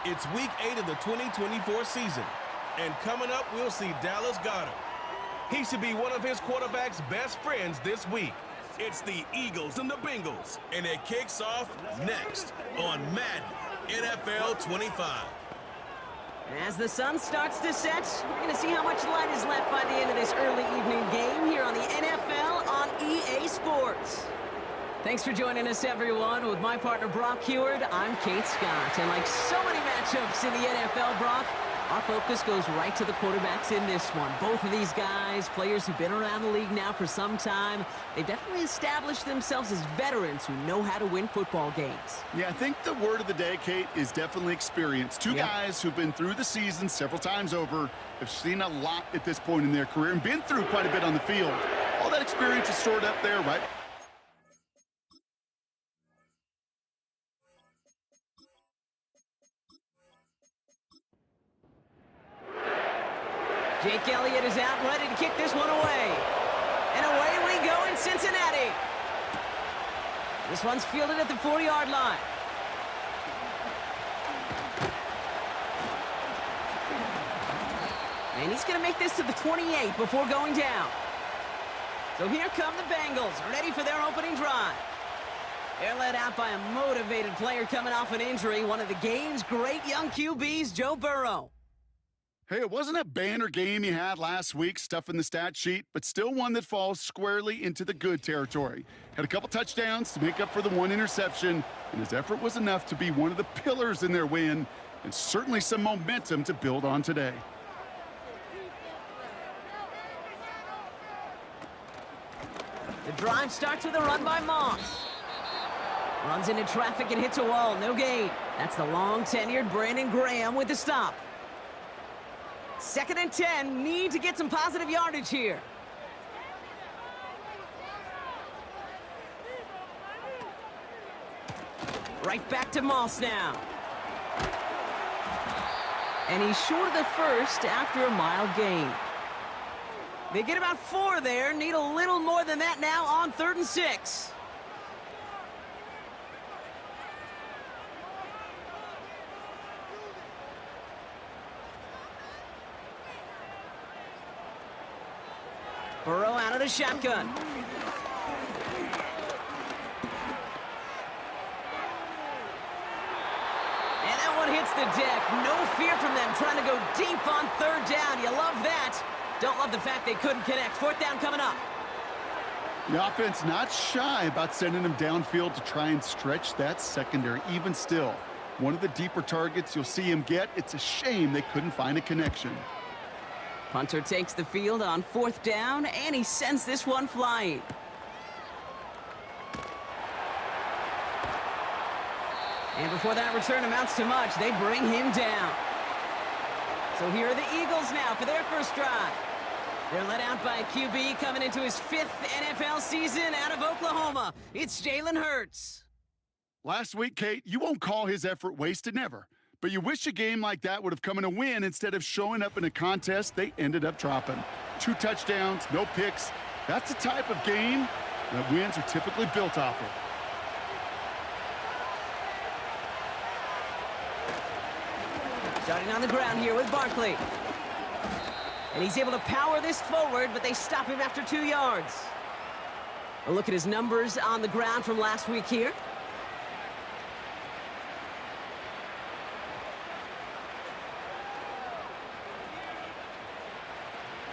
It's Week 8 of the 2024 season. And coming up, we'll see Dallas Goedert. He should be one of his quarterback's best friends this week. It's the Eagles and the Bengals, and it kicks off next on Madden NFL 25. As the sun starts to set, we're going to see how much light is left by the end of this early evening game here on the NFL on EA Sports. Thanks for joining us, everyone. With my partner, Brock Heward, I'm Kate Scott. And like so many matchups in the NFL, Brock, our focus goes right to the quarterbacks in this one. Both of these guys, players who've been around the league now for some time, they've definitely established themselves as veterans who know how to win football games. Yeah, I think the word of the day, Kate, is definitely experience. Two guys who've been through the season several times over, have seen a lot at this point in their career, and been through quite a bit on the field. All that experience is stored up there, right? Jake Elliott is out, ready to kick this one away. And away we go in Cincinnati. This one's fielded at the 4-yard line. And he's going to make this to the 28 before going down. So here come the Bengals, ready for their opening drive. They're led out by a motivated player coming off an injury, one of the game's great young QBs, Joe Burrow. Hey, it wasn't a banner game he had last week, stuff in the stat sheet, but still one that falls squarely into the good territory. Had a couple touchdowns to make up for the one interception, and his effort was enough to be one of the pillars in their win, and certainly some momentum to build on today. The drive starts with a run by Moss. Runs into traffic and hits a wall, no gain. That's the long-tenured Brandon Graham with the stop. 2nd and 10, need to get some positive yardage here. Right back to Moss now. And he's short of the first after a mild gain. They get about 4 there, need a little more than that now on 3rd and 6. Burrow out of the shotgun. And that one hits the deck. No fear from them trying to go deep on 3rd down. You love that. Don't love the fact they couldn't connect. 4th down coming up. The offense not shy about sending them downfield to try and stretch that secondary. Even still, one of the deeper targets you'll see him get. It's a shame they couldn't find a connection. Punter takes the field on 4th down, and he sends this one flying. And before that return amounts to much, they bring him down. So here are the Eagles now for their first drive. They're led out by a QB coming into his 5th NFL season out of Oklahoma. It's Jalen Hurts. Last week, Kate, you won't call his effort wasted, never. But you wish a game like that would have come in a win instead of showing up in a contest they ended up dropping. 2 touchdowns, no picks. That's the type of game that wins are typically built off of. Starting on the ground here with Barkley. And he's able to power this forward, but they stop him after 2 yards. A look at his numbers on the ground from last week here.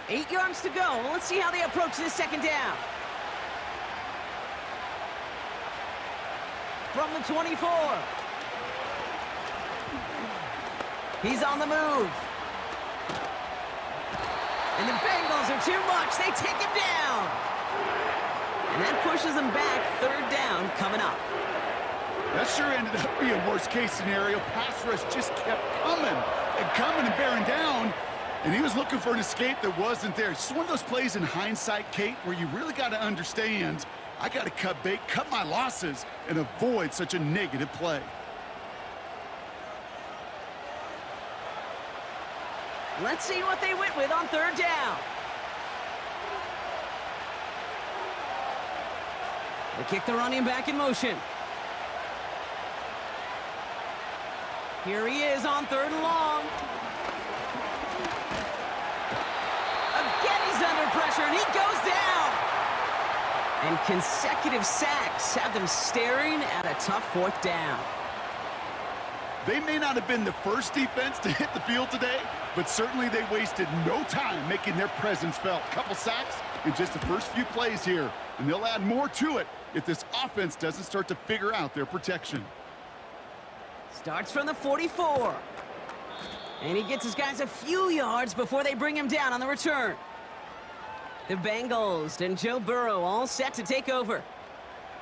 8 yards to go. Let's see how they approach this 2nd down. From the 24. He's on the move. And the Bengals are too much. They take him down. And that pushes them back. 3rd down coming up. That sure ended up being worst-case scenario. Pass rush just kept coming and bearing down. And he was looking for an escape that wasn't there. It's just one of those plays in hindsight, Kate, where you really got to understand, I got to cut bait, cut my losses, and avoid such a negative play. Let's see what they went with on 3rd down. They kick the running back in motion. Here he is on 3rd and long. Again, he's under pressure, and he goes down. And consecutive sacks have them staring at a tough 4th down. They may not have been the first defense to hit the field today, but certainly they wasted no time making their presence felt. Couple sacks in just the first few plays here, and they'll add more to it if this offense doesn't start to figure out their protection. Starts from the 44. And he gets his guys a few yards before they bring him down on the return. The Bengals and Joe Burrow all set to take over.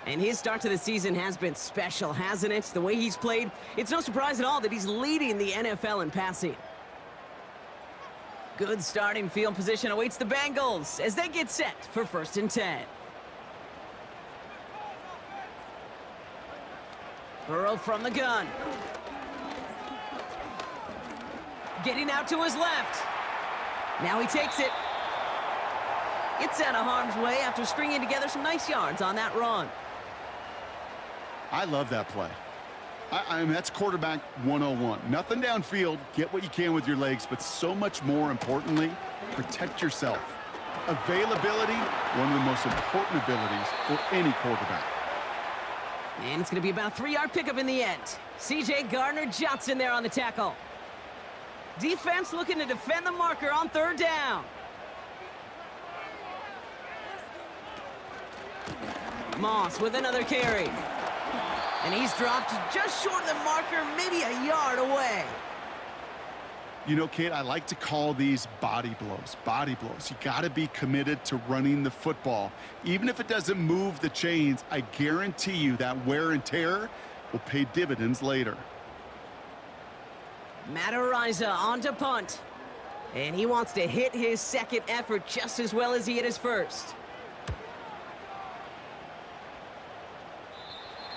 And his start to the season has been special, hasn't it? The way he's played, it's no surprise at all that he's leading the NFL in passing. Good starting field position awaits the Bengals as they get set for 1st and 10. Burrow from the gun. Getting out to his left. Now he takes it. Gets out of harm's way after stringing together some nice yards on that run. I love that play. I mean, that's quarterback 101. Nothing downfield, get what you can with your legs, but so much more importantly, protect yourself. Availability, one of the most important abilities for any quarterback. And it's going to be about a 3-yard pickup in the end. C.J. Gardner-Johnson there on the tackle. Defense looking to defend the marker on 3rd down. Moss with another carry. And he's dropped just short of the marker, maybe a yard away. You know, Kate, I like to call these body blows. Body blows. You got to be committed to running the football. Even if it doesn't move the chains, I guarantee you that wear and tear will pay dividends later. Matt Ariza on to punt. And he wants to hit his second effort just as well as he hit his first.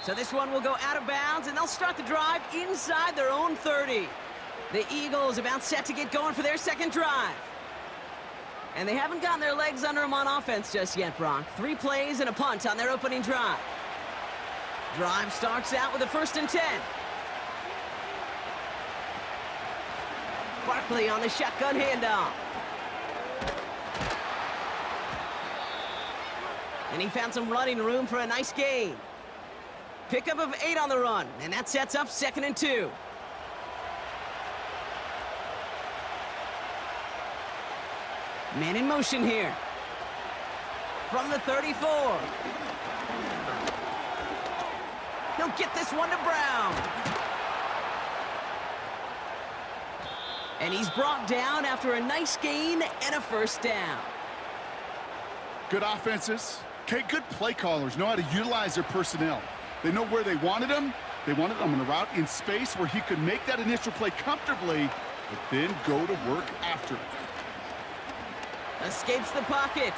So this one will go out of bounds, and they'll start the drive inside their own 30. The Eagles about set to get going for their second drive. And they haven't gotten their legs under them on offense just yet, Brock. 3 plays and a punt on their opening drive. Drive starts out with a 1st and 10. Barkley on the shotgun handoff. And he found some running room for a nice gain. Pickup of 8 on the run, and that sets up 2nd and 2. Man in motion here. From the 34. He'll get this one to Brown. And he's brought down after a nice gain and a 1st down. Good offenses. Okay, good play callers know how to utilize their personnel. They know where they wanted him. They wanted him on a route in space where he could make that initial play comfortably, but then go to work after it. Escapes the pocket.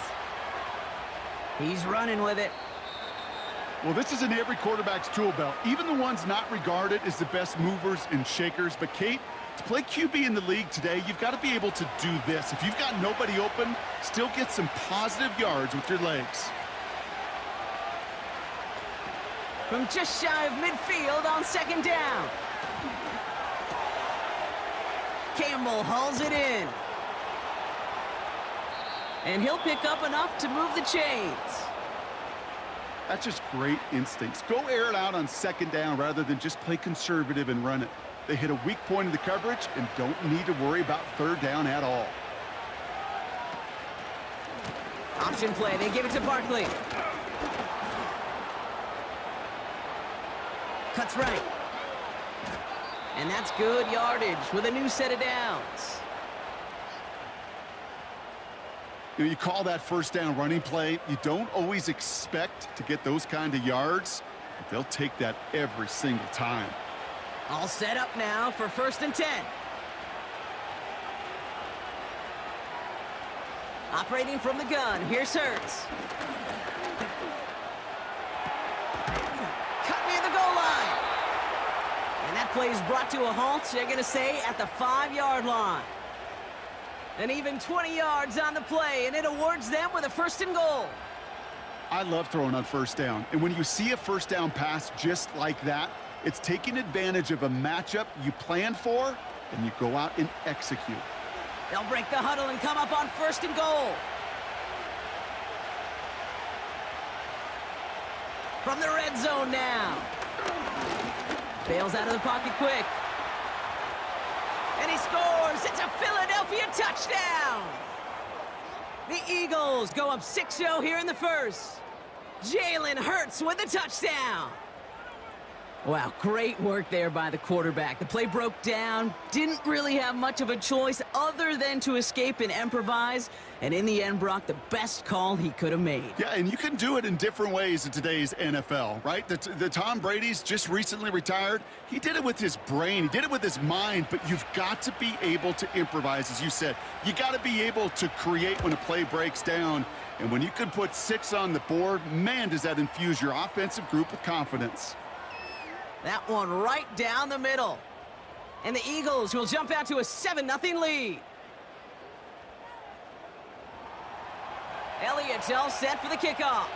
He's running with it. Well, this is in every quarterback's tool belt, even the ones not regarded as the best movers and shakers. But, Kate, to play QB in the league today, you've got to be able to do this. If you've got nobody open, still get some positive yards with your legs. From just shy of midfield on 2nd down. Campbell hauls it in. And he'll pick up enough to move the chains. That's just great instincts. Go air it out on 2nd down rather than just play conservative and run it. They hit a weak point in the coverage and don't need to worry about 3rd down at all. Option play. They give it to Barkley. Cuts right. And that's good yardage with a new set of downs. You call that 1st down running play. You don't always expect to get those kind of yards, but they'll take that every single time. All set up now for 1st and 10. Operating from the gun, here's Hurts. Cut near the goal line. And that play is brought to a halt, they're going to say, at the 5-yard line. And even 20 yards on the play, and it awards them with a 1st and goal. I love throwing on 1st down. And when you see a 1st down pass just like that, It's taking advantage of a matchup you planned for, and you go out and execute. They'll break the huddle and come up on 1st and goal. From the red zone now. Bails out of the pocket quick. And he scores. It's a Philadelphia touchdown. The Eagles go up 6-0 here in the first. Jalen Hurts with the touchdown. Wow, great work there by the quarterback. The play broke down, didn't really have much of a choice other than to escape and improvise, and in the end, Brock, the best call he could have made. Yeah, and you can do it in different ways in today's NFL, right? The Tom Brady's just recently retired. He did it with his brain. He did it with his mind, but you've got to be able to improvise, as you said. You got to be able to create when a play breaks down, and when you can put 6 on the board, man, does that infuse your offensive group with confidence. That one right down the middle. And the Eagles will jump out to a 7-0 lead. Elliott's all set for the kickoff.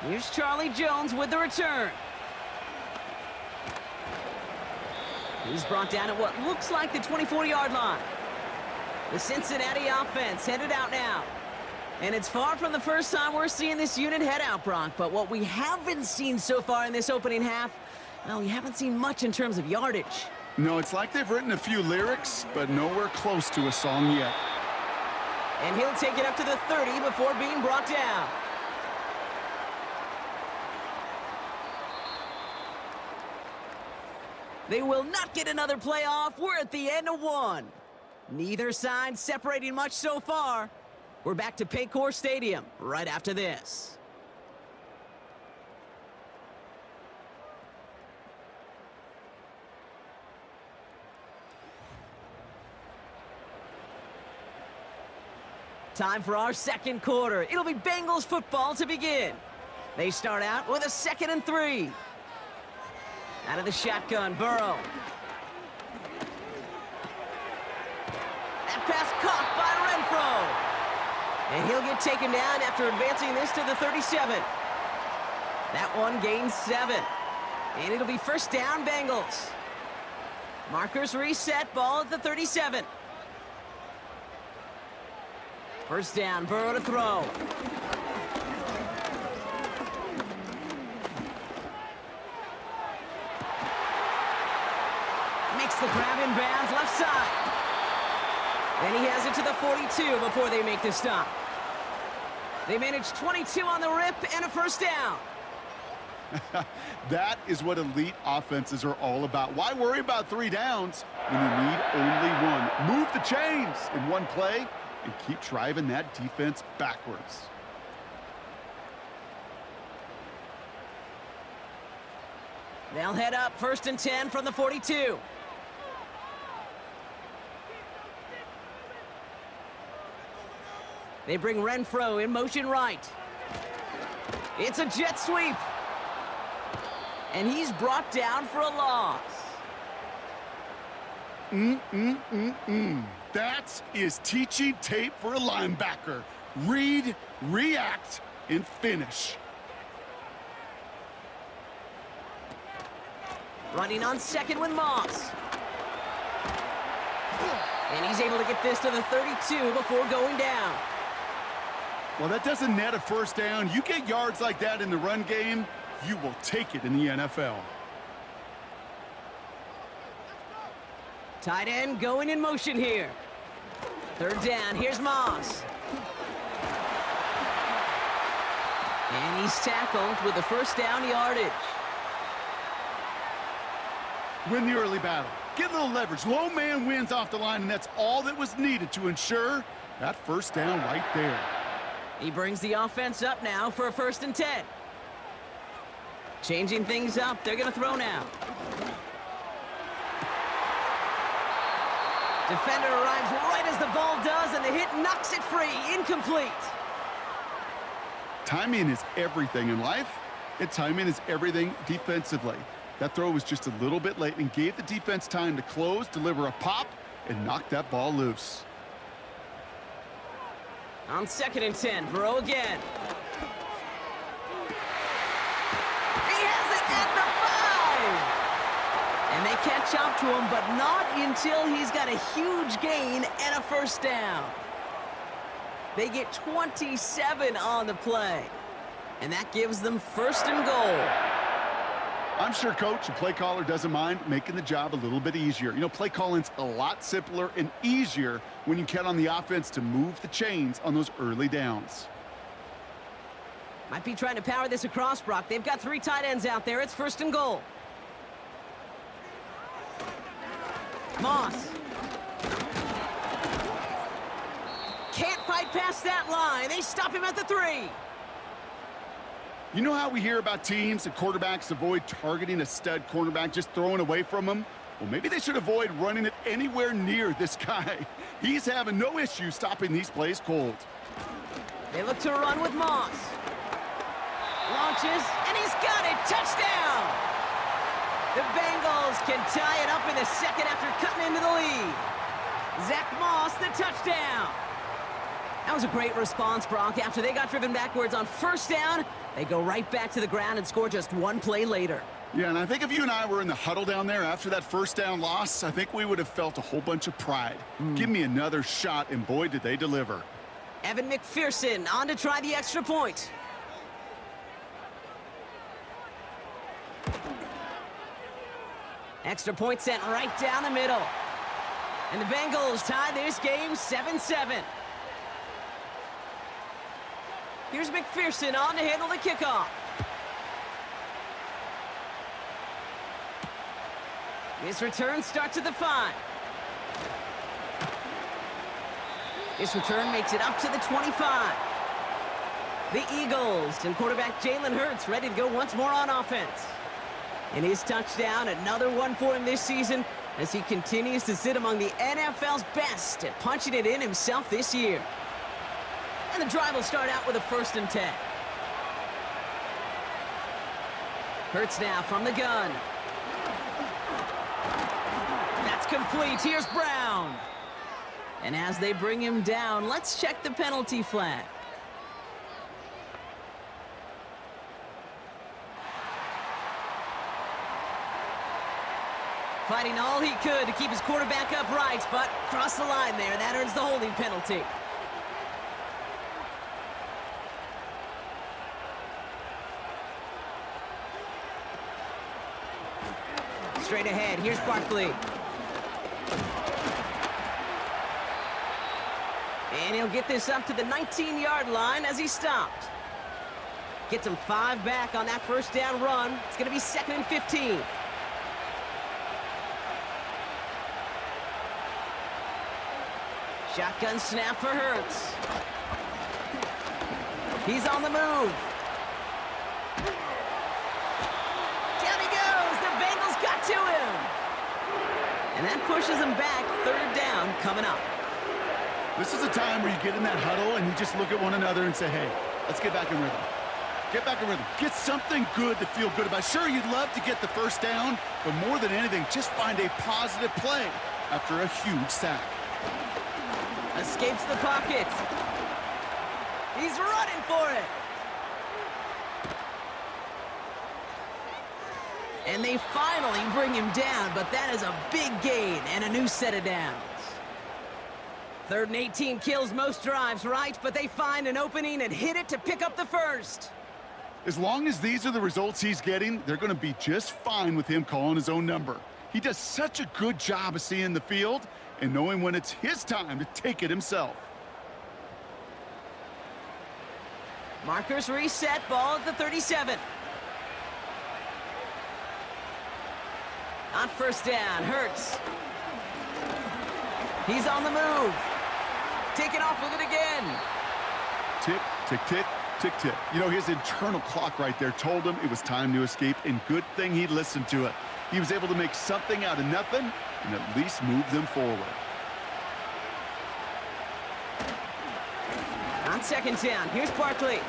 Here's Charlie Jones with the return. He's brought down at what looks like the 24-yard line. The Cincinnati offense headed out now. And it's far from the first time we're seeing this unit head out, Brock. But what we haven't seen so far in this opening half, well, we haven't seen much in terms of yardage. No, it's like they've written a few lyrics, but nowhere close to a song yet. And he'll take it up to the 30 before being brought down. They will not get another playoff. We're at the end of one. Neither side separating much so far. We're back to Paycor Stadium right after this. Time for our second quarter. It'll be Bengals football to begin. They start out with a 2nd and 3. Out of the shotgun, Burrow. That pass caught by Renfro. And he'll get taken down after advancing this to the 37. That one gains 7. And it'll be 1st down, Bengals. Markers reset, ball at the 37. 1st down, Burrow to throw. Makes the grab in bounds, left side. And he has it to the 42 before they make the stop. They manage 22 on the rip and a 1st down. That is what elite offenses are all about. Why worry about 3 downs when you need only 1? Move the chains in one play and keep driving that defense backwards. They'll head up 1st and 10 from the 42. They bring Renfro in motion right. It's a jet sweep. And he's brought down for a loss. That is teaching tape for a linebacker. Read, react, and finish. Running on 2nd with Moss. And he's able to get this to the 32 before going down. Well, that doesn't net a 1st down. You get yards like that in the run game, you will take it in the NFL. Tight end going in motion here. 3rd down, here's Moss. And he's tackled with the 1st down yardage. Win the early battle. Get a little leverage. Low man wins off the line, and that's all that was needed to ensure that 1st down right there. He brings the offense up now for a 1st and 10. Changing things up, they're going to throw now. Defender arrives right as the ball does, and the hit knocks it free. Incomplete. Timing is everything in life, and timing is everything defensively. That throw was just a little bit late and gave the defense time to close, deliver a pop, and knock that ball loose. On 2nd and 10, Burrow again. catch up to him, but not until he's got a huge gain and a first down. They get 27 on the play, and that gives them first and goal. I'm sure coach and play caller doesn't mind making the job a little bit easier. You know, play calling's a lot simpler and easier when you count on the offense to move the chains on those early downs. Might be trying to power this across, Brock. They've got 3 tight ends out there. It's first and goal. Moss. Can't fight past that line. They stop him at the 3. You know how we hear about teams and quarterbacks avoid targeting a stud cornerback, just throwing away from him? Well, maybe they should avoid running it anywhere near this guy. He's having no issue stopping these plays cold. They look to run with Moss. Launches, and he's got it. Touchdown! The Bengals can tie it up in the second after cutting into the lead. Zach Moss, the touchdown. That was a great response, Brock. After they got driven backwards on first down, they go right back to the ground and score just 1 play later. Yeah, and I think if you and I were in the huddle down there after that first down loss, I think we would have felt a whole bunch of pride. Give me another shot, and boy, did they deliver. Evan McPherson on to try the extra point. Extra point sent right down the middle. And the Bengals tie this game 7-7. Here's McPherson on to handle the kickoff. This return starts at the 5. This return makes it up to the 25. The Eagles and quarterback Jalen Hurts ready to go once more on offense. And his touchdown, another one for him this season as he continues to sit among the NFL's best at punching it in himself this year. And the drive will start out with a 1st and 10. Hurts now from the gun. That's complete. Here's Brown. And as they bring him down, let's check the penalty flag. Fighting all he could to keep his quarterback upright, but crossed the line there. That earns the holding penalty. Straight ahead, here's Barkley. And he'll get this up to the 19-yard line as he stopped. Gets him 5 back on that first down run. It's going to be 2nd and 15. Shotgun snap for Hurts. He's on the move. Down he goes. The Bengals got to him. And that pushes him back. 3rd down coming up. This is a time where you get in that huddle and you just look at one another and say, hey, let's get back in rhythm. Get back in rhythm. Get something good to feel good about. Sure, you'd love to get the first down, but more than anything, just find a positive play after a huge sack. Escapes the pocket. He's running for it. And they finally bring him down, but that is a big gain and a new set of downs. 3rd and 18 kills most drives, right? But they find an opening and hit it to pick up the first. As long as these are the results he's getting, they're going to be just fine with him calling his own number. He does such a good job of seeing the field and knowing when it's his time to take it himself. Markers reset, ball at the 37. On first down, Hurts. He's on the move. Taking off with it again. Tick, tick, tick, tick, tick. You know, his internal clock right there told him it was time to escape, and good thing he listened to it. He was able to make something out of nothing and at least move them forward. On 2nd down, here's Barkley.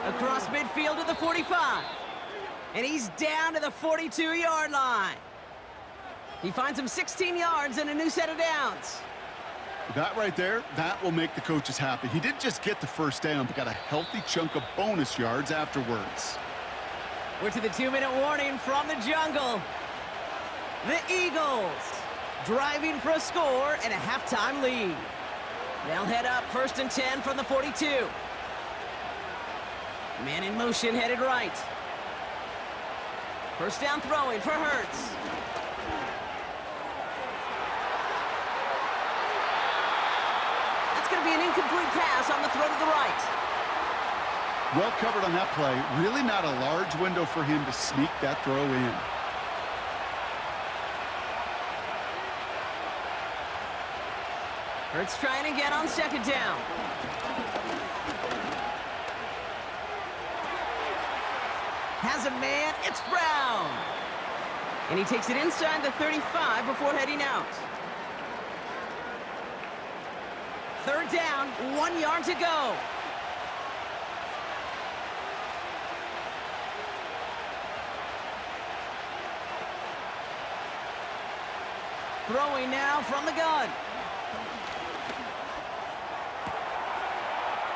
Across midfield to the 45. And he's down to the 42-yard line. He finds him 16 yards and a new set of downs. That right there, that will make the coaches happy. He didn't just get the first down, but got a healthy chunk of bonus yards afterwards. We're to the 2-minute warning from the jungle. The Eagles driving for a score and a halftime lead. They'll head up 1st and 10 from the 42. Man in motion headed right. First down throwing for Hurts. That's going to be an incomplete pass on the throw to the right. Well covered on that play. Really not a large window for him to sneak that throw in. Hurts trying again on 2nd down. Has a man, it's Brown. And he takes it inside the 35 before heading out. 3rd down, 1 yard to go. Throwing now from the gun.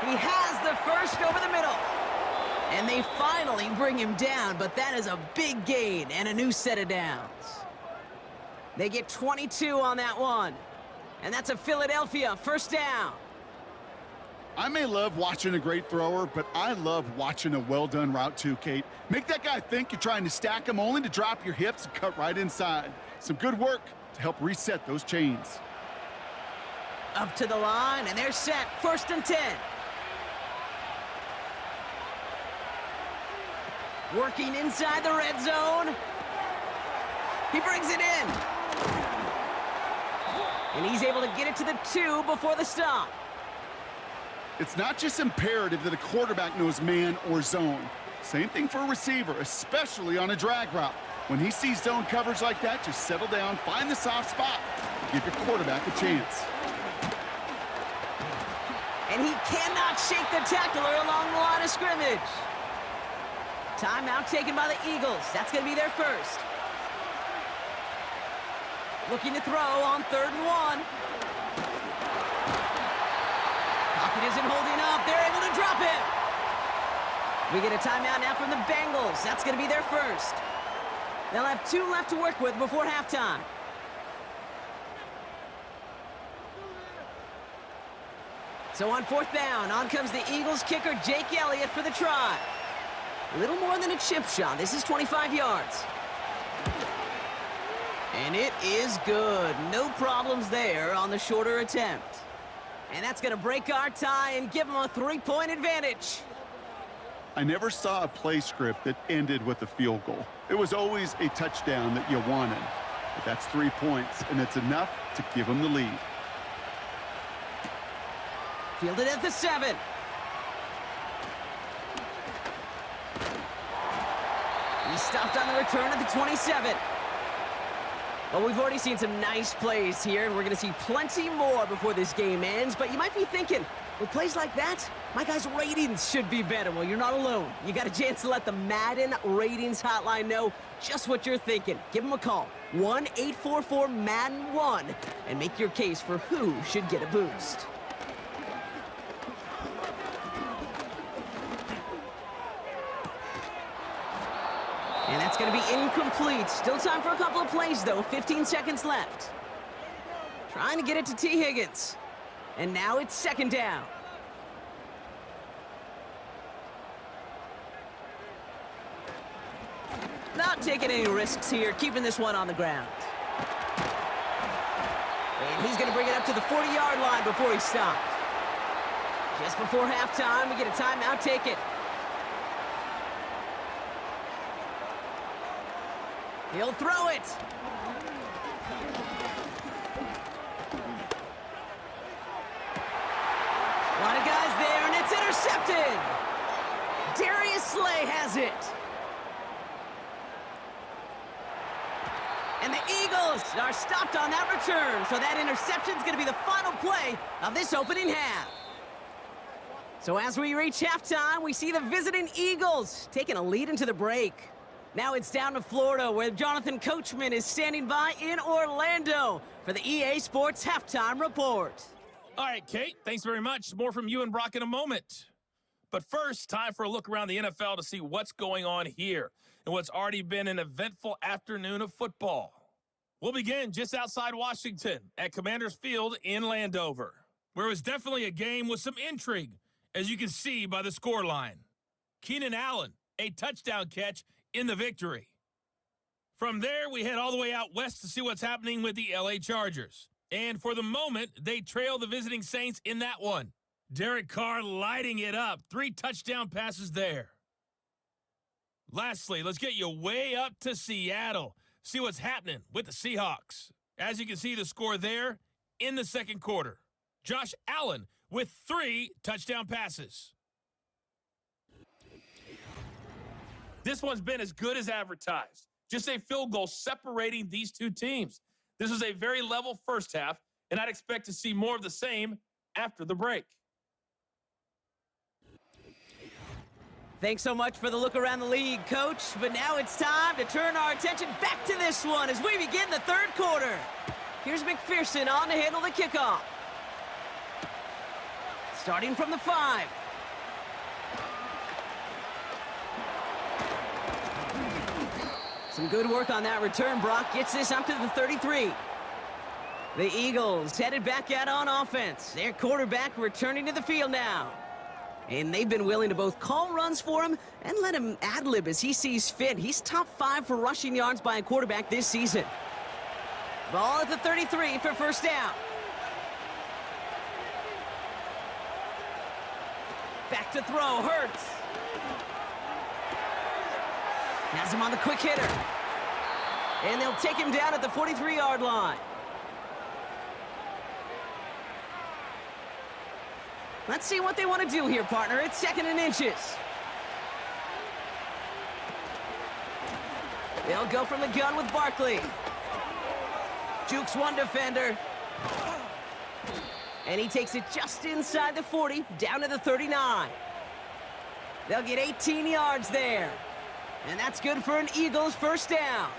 He has the first over the middle. And they finally bring him down, but that is a big gain and a new set of downs. They get 22 on that one. And that's a Philadelphia 1st down. I may love watching a great thrower, but I love watching a well-done route too, Kate. Make that guy think you're trying to stack him only to drop your hips and cut right inside. Some good work to help reset those chains. Up to the line, and they're set. 1st and 10. Working inside the red zone. He brings it in. And he's able to get it to the 2 before the stop. It's not just imperative that a quarterback knows man or zone. Same thing for a receiver, especially on a drag route. When he sees zone coverage like that, just settle down, find the soft spot, give your quarterback a chance. And he cannot shake the tackler along the line of scrimmage. Timeout taken by the Eagles. That's going to be their first. Looking to throw on 3rd and 1. Pocket isn't holding up. They're able to drop it. We get a timeout now from the Bengals. That's going to be their first. They'll have 2 left to work with before halftime. So on 4th down, on comes the Eagles kicker, Jake Elliott, for the try. A little more than a chip shot. This is 25 yards. And it is good. No problems there on the shorter attempt. And that's going to break our tie and give them a 3-point advantage. I never saw a play script that ended with a field goal. It was always a touchdown that you wanted. But that's 3 points, and it's enough to give them the lead. Fielded at the 7. He stopped on the return at the 27. Well, we've already seen some nice plays here, and we're going to see plenty more before this game ends. But you might be thinking, with plays like that, my guys' ratings should be better. Well, you're not alone. You got a chance to let the Madden ratings hotline know just what you're thinking. Give them a call, 1-844-MADDEN-1, and make your case for who should get a boost. And that's going to be incomplete. Still time for a couple of plays, though. 15 seconds left. Trying to get it to T. Higgins. And now it's 2nd down. Not taking any risks here, keeping this one on the ground. And he's going to bring it up to the 40-yard line before he stopped. Just before halftime, we get a timeout taken. He'll throw it. A lot of guys there, and it's intercepted. Darius Slay has it. And the Eagles are stopped on that return, so that interception is going to be the final play of this opening half. So as we reach halftime, we see the visiting Eagles taking a lead into the break. Now it's down to Florida, where Jonathan Coachman is standing by in Orlando for the EA Sports Halftime Report. All right, Kate, thanks very much. More from you and Brock in a moment. But first, time for a look around the NFL to see what's going on here. in what's already been an eventful afternoon of football. We'll begin just outside Washington at Commanders Field in Landover, where it was definitely a game with some intrigue, as you can see by the scoreline. Keenan Allen, a touchdown catch in the victory. From there, we head all the way out west to see what's happening with the LA Chargers. And for the moment, they trail the visiting Saints in that one. Derek Carr lighting it up. 3 touchdown passes there. Lastly, let's get you way up to Seattle. See what's happening with the Seahawks. As you can see the score there in the second quarter. Josh Allen with 3 touchdown passes. This one's been as good as advertised. Just a field goal separating these two teams. This was a very level first half, and I'd expect to see more of the same after the break. Thanks so much for the look around the league, Coach. But now it's time to turn our attention back to this one as we begin the third quarter. Here's McPherson on to handle the kickoff. Starting from the 5. Some good work on that return. Brock gets this up to the 33. The Eagles headed back out on offense. Their quarterback returning to the field now. And they've been willing to both call runs for him and let him ad-lib as he sees fit. He's top 5 for rushing yards by a quarterback this season. Ball at the 33 for first down. Back to throw, Hurts. Has him on the quick hitter. And they'll take him down at the 43-yard line. Let's see what they want to do here, partner. It's 2nd and inches. They'll go from the gun with Barkley. Jukes one defender. And he takes it just inside the 40, down to the 39. They'll get 18 yards there. And that's good for an Eagles first down.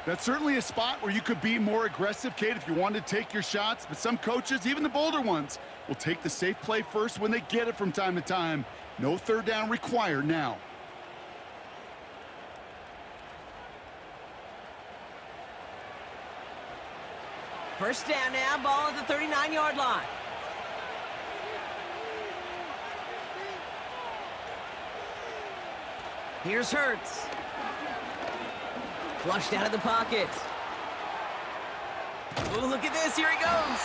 That's certainly a spot where you could be more aggressive, Kate, if you wanted to take your shots. But some coaches, even the bolder ones, will take the safe play first when they get it from time to time. No third down required now. First down now, ball at the 39-yard line. Here's Hurts. Flushed out of the pocket. Ooh, look at this. Here he goes.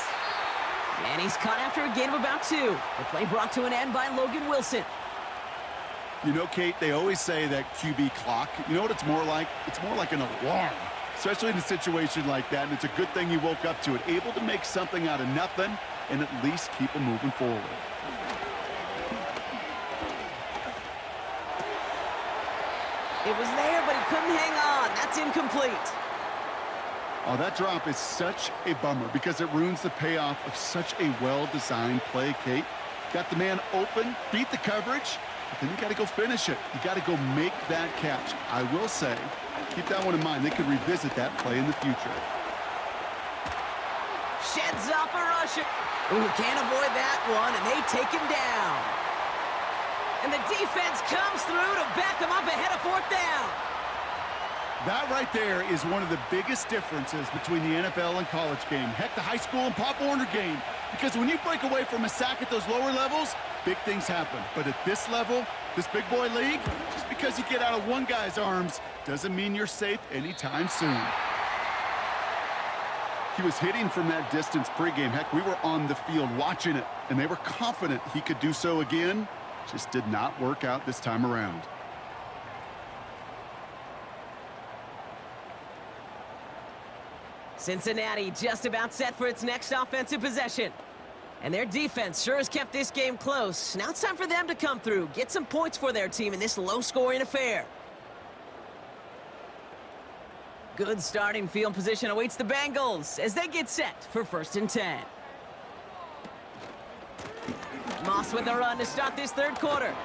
And he's caught after a gain of about 2. The play brought to an end by Logan Wilson. You know, Kate, they always say that QB clock, you know what it's more like? It's more like an alarm, especially in a situation like that. And it's a good thing he woke up to it, able to make something out of nothing and at least keep him moving forward. It was there, but he couldn't hang on. That's incomplete. Oh, that drop is such a bummer because it ruins the payoff of such a well-designed play, Kate. Got the man open, beat the coverage, but then you got to go finish it. You got to go make that catch. I will say, keep that one in mind. They could revisit that play in the future. Sheds off a rusher. Ooh, can't avoid that one, and they take him down. And the defense comes through to back him up ahead of 4th down. That right there is one of the biggest differences between the NFL and college game. Heck, the high school and Pop Warner game. Because when you break away from a sack at those lower levels, big things happen. But at this level, this big boy league, just because you get out of one guy's arms doesn't mean you're safe anytime soon. He was hitting from that distance pregame. Heck, we were on the field watching it, and they were confident he could do so again. Just did not work out this time around. Cincinnati just about set for its next offensive possession. And their defense sure has kept this game close. Now it's time for them to come through, get some points for their team in this low-scoring affair. Good starting field position awaits the Bengals as they get set for 1st and 10. Moss with a run to start this third quarter.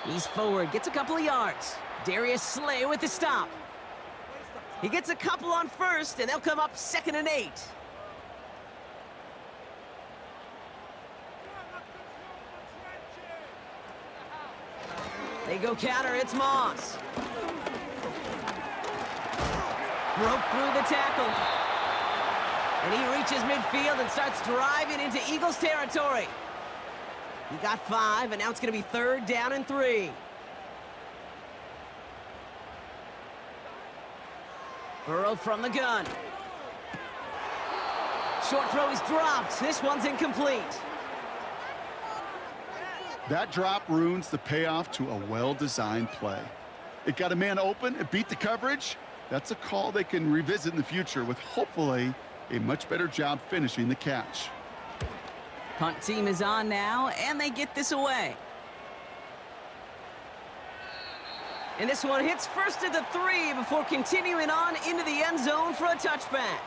He's forward, gets a couple of yards. Darius Slay with the stop. He gets a couple on first, and they'll come up 2nd and 8. They go counter, it's Moss. Broke through the tackle. And he reaches midfield and starts driving into Eagles territory. He got 5, and now it's going to be 3rd down and 3. Burrow from the gun. Short throw is dropped. This one's incomplete. That drop ruins the payoff to a well-designed play. It got a man open, it beat the coverage. That's a call they can revisit in the future with hopefully a much better job finishing the catch. Punt team is on now, and they get this away. And this one hits first at the 3 before continuing on into the end zone for a touchback.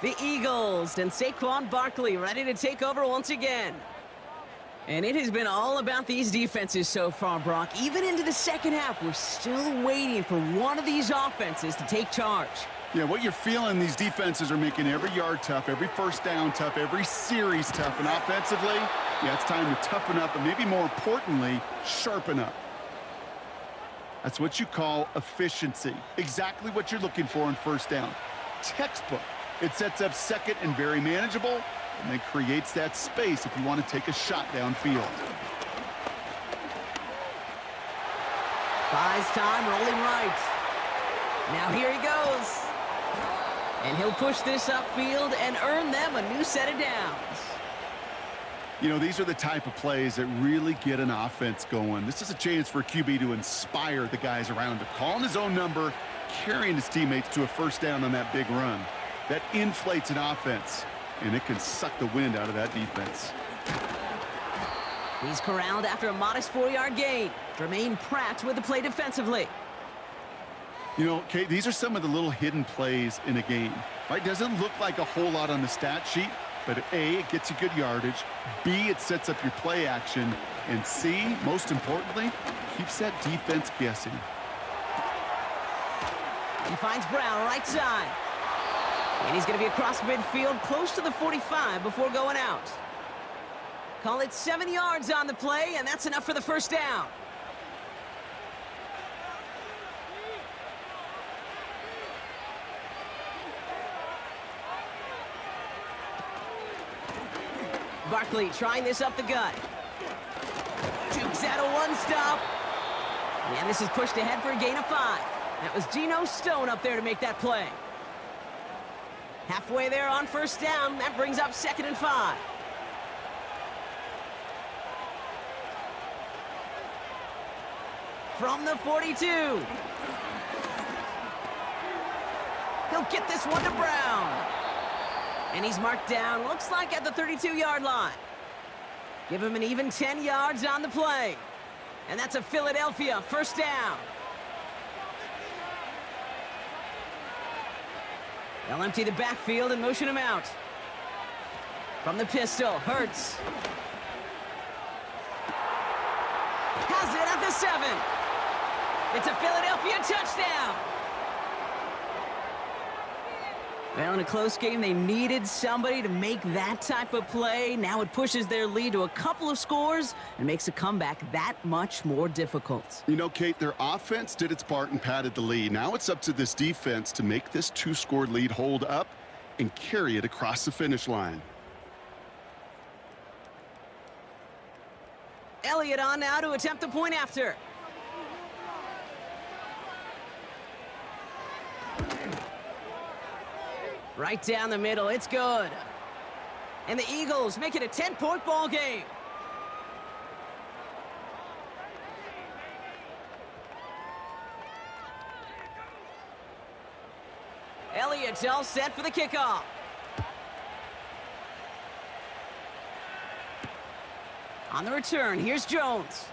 The Eagles and Saquon Barkley ready to take over once again. And it has been all about these defenses so far, Brock. Even into the second half, we're still waiting for one of these offenses to take charge. Yeah, what you're feeling, these defenses are making every yard tough, every first down tough, every series tough. And offensively, yeah, it's time to toughen up and maybe more importantly, sharpen up. That's what you call efficiency. Exactly what you're looking for in first down. Textbook. It sets up second and very manageable, and then creates that space if you want to take a shot downfield. Buys time, rolling right. Now here he goes. And he'll push this upfield and earn them a new set of downs. You know, these are the type of plays that really get an offense going. This is a chance for QB to inspire the guys around him. Calling his own number, carrying his teammates to a first down on that big run. That inflates an offense, and it can suck the wind out of that defense. He's corralled after a modest 4-yard gain. Jermaine Pratt with the play defensively. You know, Kate, these are some of the little hidden plays in a game. Right? Doesn't look like a whole lot on the stat sheet, but A, it gets you good yardage. B, it sets up your play action. And C, most importantly, keeps that defense guessing. He finds Brown right side. And he's going to be across midfield, close to the 45 before going out. Call it 7 yards on the play, and that's enough for the first down. Barkley trying this up the gut. Dukes out a one-stop. And this is pushed ahead for a gain of 5. That was Geno Stone up there to make that play. Halfway there on first down. That brings up 2nd and 5. From the 42. He'll get this one to Brown. And he's marked down, looks like at the 32-yard line. Give him an even 10 yards on the play. And that's a Philadelphia first down. They'll empty the backfield and motion him out. From the pistol, Hurts. Has it at the 7. It's a Philadelphia touchdown. Well, in a close game, they needed somebody to make that type of play. Now it pushes their lead to a couple of scores and makes a comeback that much more difficult. You know, Kate, their offense did its part and padded the lead. Now it's up to this defense to make this 2-score lead hold up and carry it across the finish line. Elliott on now to attempt the point after. Right down the middle, it's good. And the Eagles make it a 10-point ball game. Elliott's all set for the kickoff. On the return, here's Jones.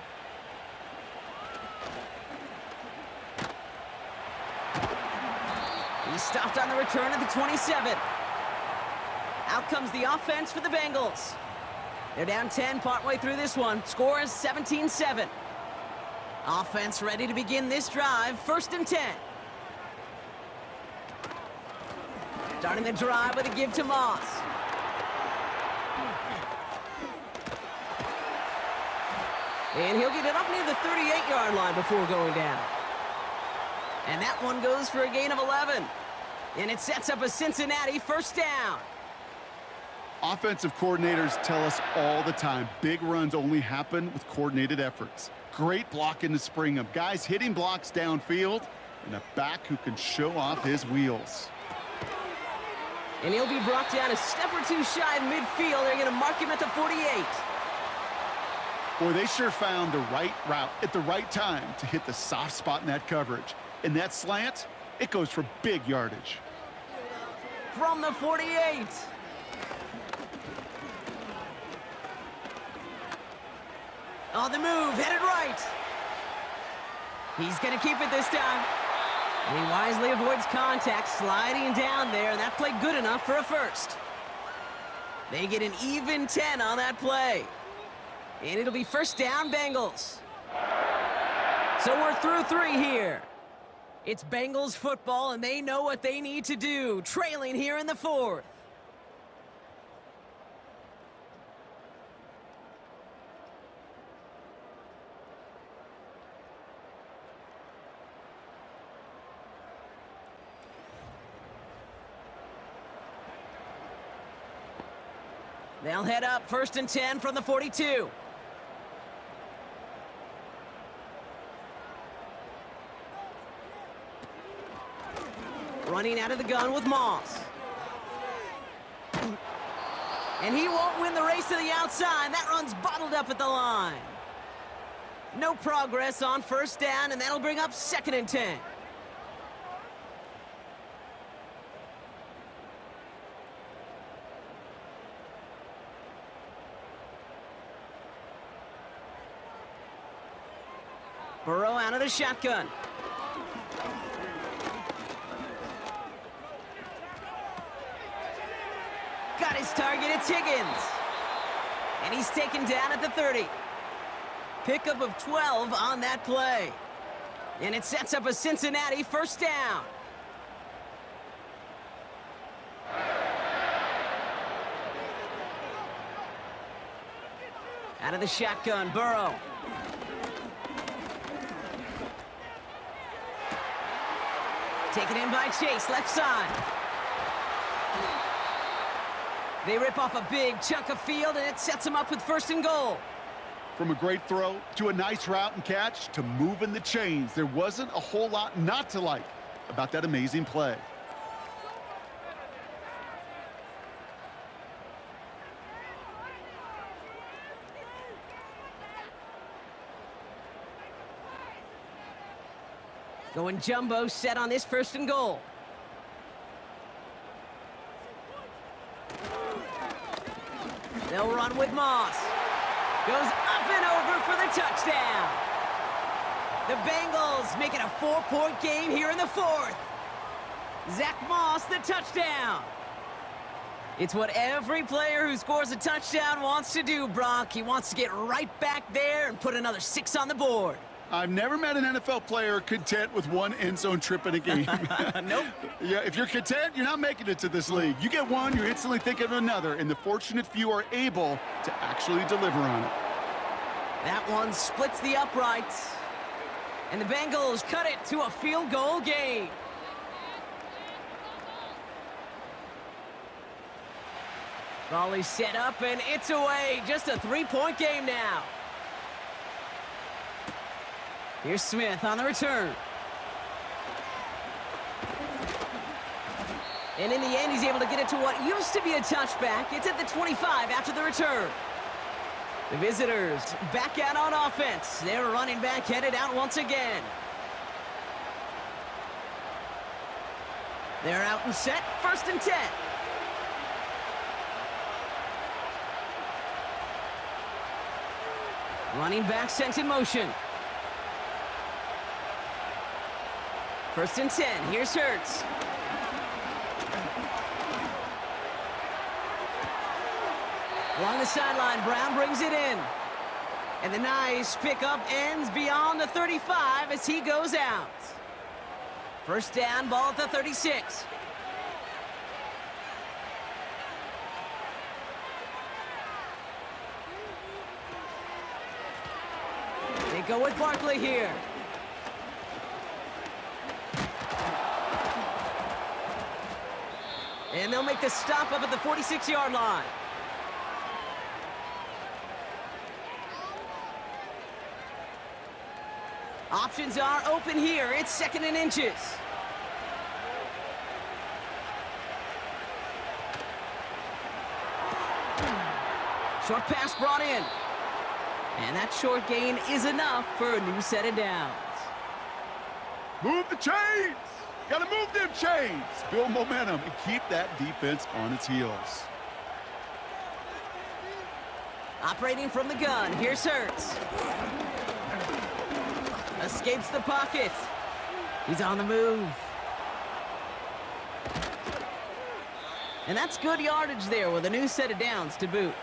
He's stopped on the return at the 27. Out comes the offense for the Bengals. They're down 10 partway through this one. Score is 17-7. Offense ready to begin this drive. 1st and 10. Starting the drive with a give to Moss. And he'll get it up near the 38-yard line before going down. And that one goes for a gain of 11. And it sets up a Cincinnati first down. Offensive coordinators tell us all the time, big runs only happen with coordinated efforts. Great blocking to spring them. Guys hitting blocks downfield, and a back who can show off his wheels. And he'll be brought down a step or two shy of midfield. They're going to mark him at the 48. Boy, they sure found the right route at the right time to hit the soft spot in that coverage. And that slant, it goes for big yardage. From the 48. On the move, headed right. He's going to keep it this time. And he wisely avoids contact, sliding down there, and that played good enough for a first. They get an even 10 on that play. And it'll be first down, Bengals. So we're through 3 here. It's Bengals football, and they know what they need to do, trailing here in the 4th. They'll head up first and 10 from the 42. Running out of the gun with Moss. And he won't win the race to the outside. That run's bottled up at the line. No progress on first down, and that'll bring up second and 10. Burrow out of the shotgun. Got his target, it's Higgins. And he's taken down at the 30. Pickup of 12 on that play. And it sets up a Cincinnati first down. Out of the shotgun, Burrow. Taken in by Chase, left side. They rip off a big chunk of field, and it sets them up with first and goal. From a great throw to a nice route and catch to moving the chains, there wasn't a whole lot not to like about that amazing play. Going jumbo set on this first and goal. They'll run with Moss. Goes up and over for the touchdown. The Bengals make it a 4-point game here in the 4th. Zach Moss, the touchdown. It's what every player who scores a touchdown wants to do, Brock. He wants to get right back there and put another 6 on the board. I've never met an NFL player content with one end zone trip in a game. Nope. Yeah, if you're content, you're not making it to this league. You get one, you're instantly thinking of another, and the fortunate few are able to actually deliver on it. That one splits the uprights. And the Bengals cut it to a field goal game. Volley set up, and it's away. Just a 3-point game now. Here's Smith on the return. And in the end, he's able to get it to what used to be a touchback. It's at the 25 after the return. The visitors back out on offense. Their running back headed out once again. They're out and set. First and 10. Running back sent in motion. First and 10. Here's Hurts. Along the sideline, Brown brings it in. And the nice pickup ends beyond the 35 as he goes out. First down, ball at the 36. go with Barkley here. And they'll make the stop up at the 46-yard line. Options are open here. It's 2nd and inches. Short pass brought in. And that short gain is enough for a new set of downs. Move the chains! Gotta move them chains! Build momentum and keep that defense on its heels. Operating from the gun, here's Hurts. Escapes the pocket. He's on the move. And that's good yardage there with a new set of downs to boot.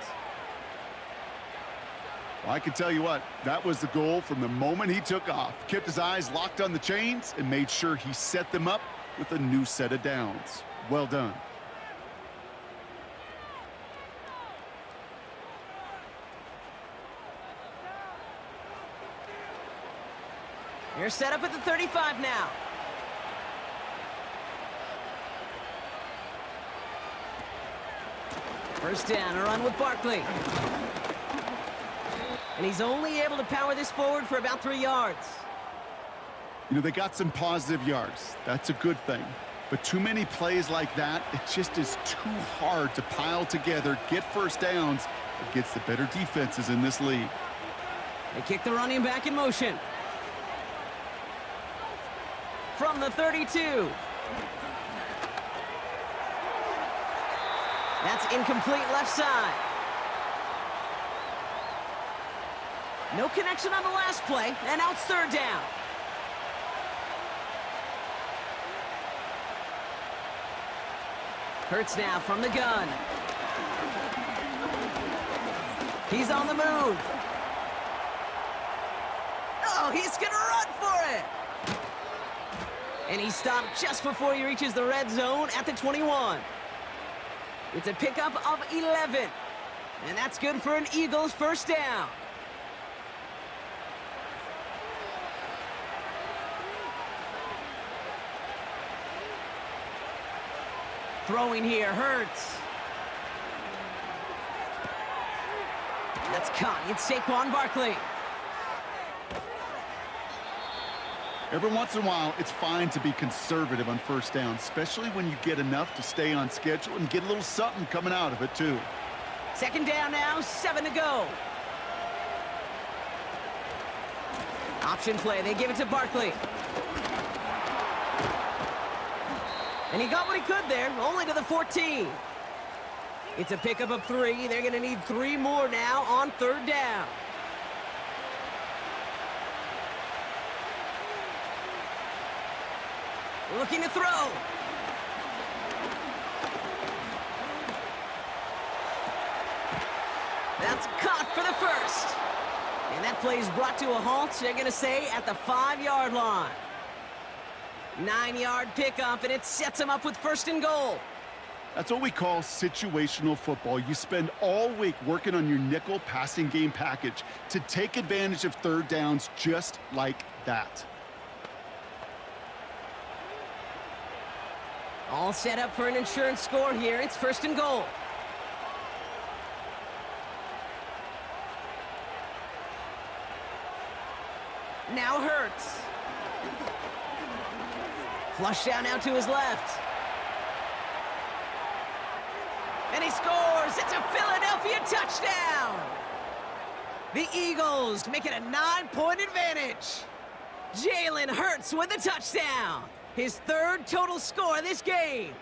Well, I can tell you what, that was the goal from the moment he took off. Kept his eyes locked on the chains and made sure he set them up with a new set of downs. Well done. They're set up at the 35 now. First down, a run with Barkley. And he's only able to power this forward for about 3 yards. You know, they got some positive yards. That's a good thing. But too many plays like that, it just is too hard to pile together, get first downs against the better defenses in this league. They kick the running back in motion. From the 32. That's incomplete left side. No connection on the last play, and now it's 3rd down. Hurts now from the gun. He's on the move. Oh, he's gonna run for it! And he stopped just before he reaches the red zone at the 21. It's a pickup of 11. And that's good for an Eagles first down. Throwing here, Hurts. That's caught. It's Saquon Barkley. Every once in a while, it's fine to be conservative on first down, especially when you get enough to stay on schedule and get a little something coming out of it, too. 2nd down now, 7 to go. Option play, they give it to Barkley. And he got what he could there, only to the 14. It's a pickup of 3. They're going to need 3 more now on 3rd down. Looking to throw. That's caught for the first. And that play is brought to a halt, they're going to say, at the 5-yard line. 9-yard pickup, and it sets him up with 1st and goal. That's what we call situational football. You spend all week working on your nickel passing game package to take advantage of 3rd downs just like that. All set up for an insurance score here. It's 1st and goal. Now Hurts. Flush down now to his left. And he scores! It's a Philadelphia touchdown! The Eagles make it a 9-point advantage. Jalen Hurts with a touchdown. His 3rd total score of this game.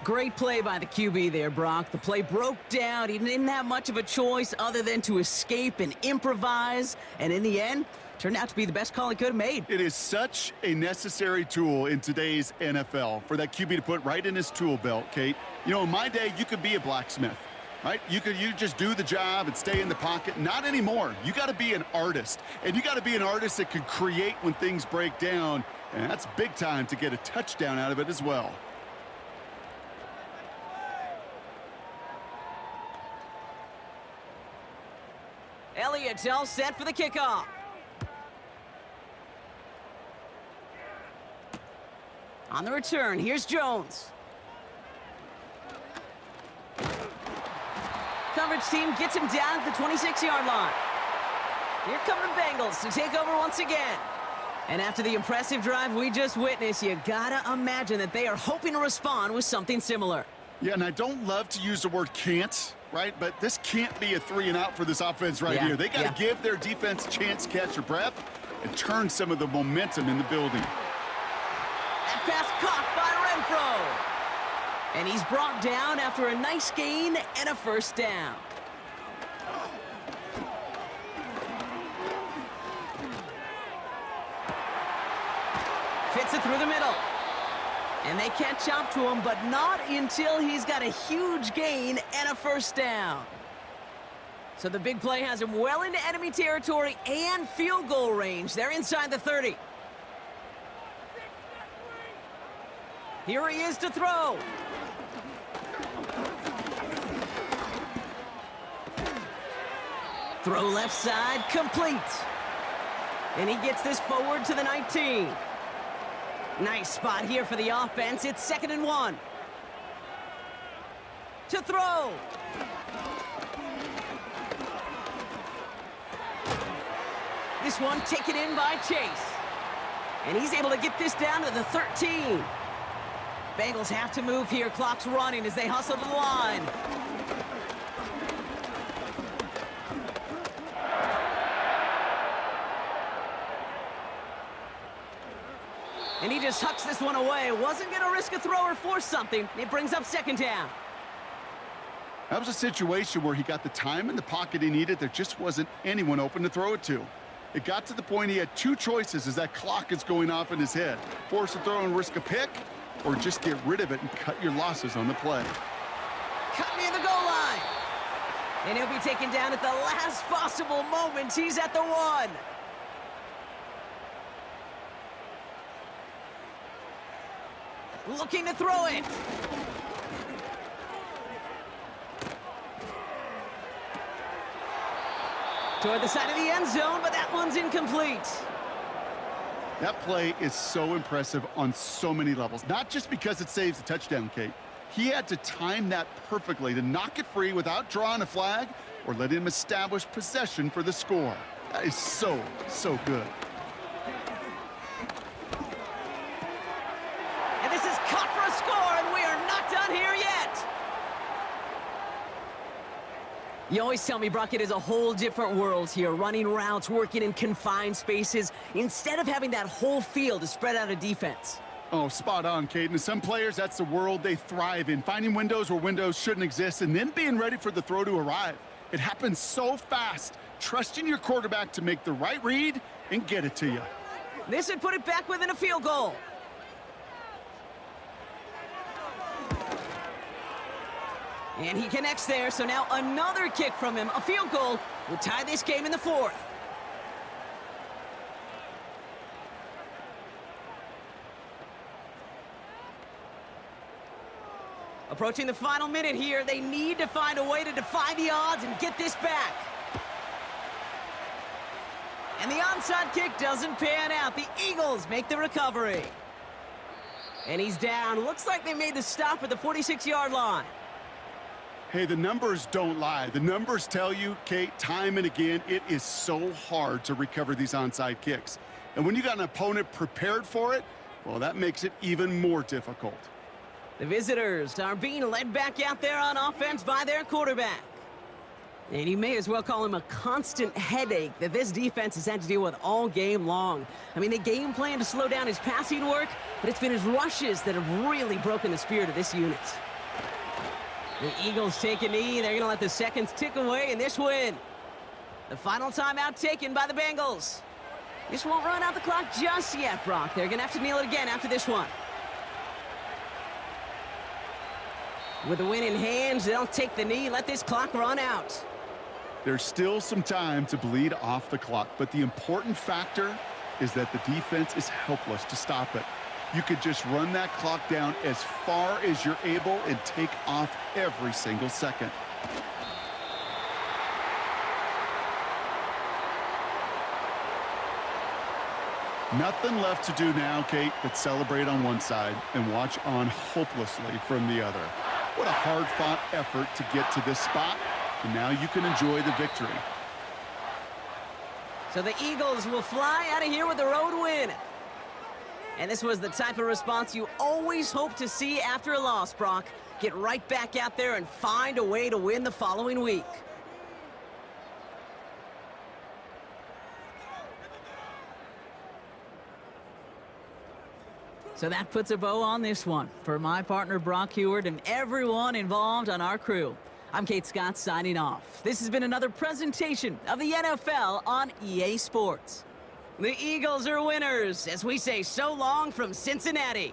Great play by the QB there, Brock. The play broke down. He didn't have much of a choice other than to escape and improvise. And in the end, turned out to be the best call he could have made. It is such a necessary tool in today's NFL for that QB to put right in his tool belt, Kate. You know, in my day, you could be a blacksmith, right? You just do the job and stay in the pocket. Not anymore. You got to be an artist. And you got to be an artist that can create when things break down. And that's big time to get a touchdown out of it as well. Elliott's all set for the kickoff. On the return, here's Jones. Coverage team gets him down at the 26-yard line. Here come the Bengals to take over once again. And after the impressive drive we just witnessed, you gotta imagine that they are hoping to respond with something similar. Yeah, and I don't love to use the word can't, right? But this can't be a 3-and-out for this offense right here. They got to give their defense a chance to catch their breath and turn some of the momentum in the building. That pass caught by Renfro. And he's brought down after a nice gain and a first down. Fits it through the middle. And they catch up to him, but not until he's got a huge gain and a first down. So the big play has him well into enemy territory and field goal range. They're inside the 30. Here he is to throw. Throw left side, complete. And he gets this forward to the 19. Nice spot here for the offense. It's 2nd and 1. To throw. This one taken in by Chase. And he's able to get this down to the 13. Bengals have to move here. Clock's running as they hustle to the line. And he just hucks this one away. Wasn't going to risk a throw or force something. It brings up 2nd down. That was a situation where he got the time in the pocket he needed. There just wasn't anyone open to throw it to. It got to the point he had 2 choices as that clock is going off in his head. Force a throw and risk a pick, or just get rid of it and cut your losses on the play. Cut near the goal line. And he'll be taken down at the last possible moment. He's at the 1. Looking to throw it. Toward the side of the end zone, but that one's incomplete. That play is so impressive on so many levels. Not just because it saves the touchdown, Kate. He had to time that perfectly to knock it free without drawing a flag or letting him establish possession for the score. That is so, so good. And this is caught for a score, and we are not done here yet. You always tell me, Brock, it is a whole different world here, running routes, working in confined spaces, instead of having that whole field to spread out a defense. Oh, spot on, Kate. And some players, that's the world they thrive in, finding windows where windows shouldn't exist and then being ready for the throw to arrive. It happens so fast, trusting your quarterback to make the right read and get it to you. This would put it back within a field goal. And he connects there, so now another kick from him. A field goal will tie this game in the 4th. Approaching the final minute here, they need to find a way to defy the odds and get this back. And the onside kick doesn't pan out. The Eagles make the recovery. And he's down. Looks like they made the stop at the 46-yard line. Hey, the numbers don't lie. The numbers tell you, Kate, time and again, it is so hard to recover these onside kicks. And when you got an opponent prepared for it, well, that makes it even more difficult. The visitors are being led back out there on offense by their quarterback. And you may as well call him a constant headache that this defense has had to deal with all game long. I mean, they game plan to slow down his passing work, but it's been his rushes that have really broken the spirit of this unit. The Eagles take a knee. They're going to let the seconds tick away in this win. The final timeout taken by the Bengals. This won't run out the clock just yet, Brock. They're going to have to kneel it again after this one. With the win in hand, they'll take the knee, let this clock run out. There's still some time to bleed off the clock, but the important factor is that the defense is helpless to stop it. You could just run that clock down as far as you're able and take off every single second. Nothing left to do now, Kate, but celebrate on one side and watch on hopelessly from the other. What a hard-fought effort to get to this spot, and now you can enjoy the victory. So the Eagles will fly out of here with a road win. And this was the type of response you always hope to see after a loss, Brock. Get right back out there and find a way to win the following week. So that puts a bow on this one. For my partner, Brock Heward, and everyone involved on our crew, I'm Kate Scott signing off. This has been another presentation of the NFL on EA Sports. The Eagles are winners as we say so long from Cincinnati.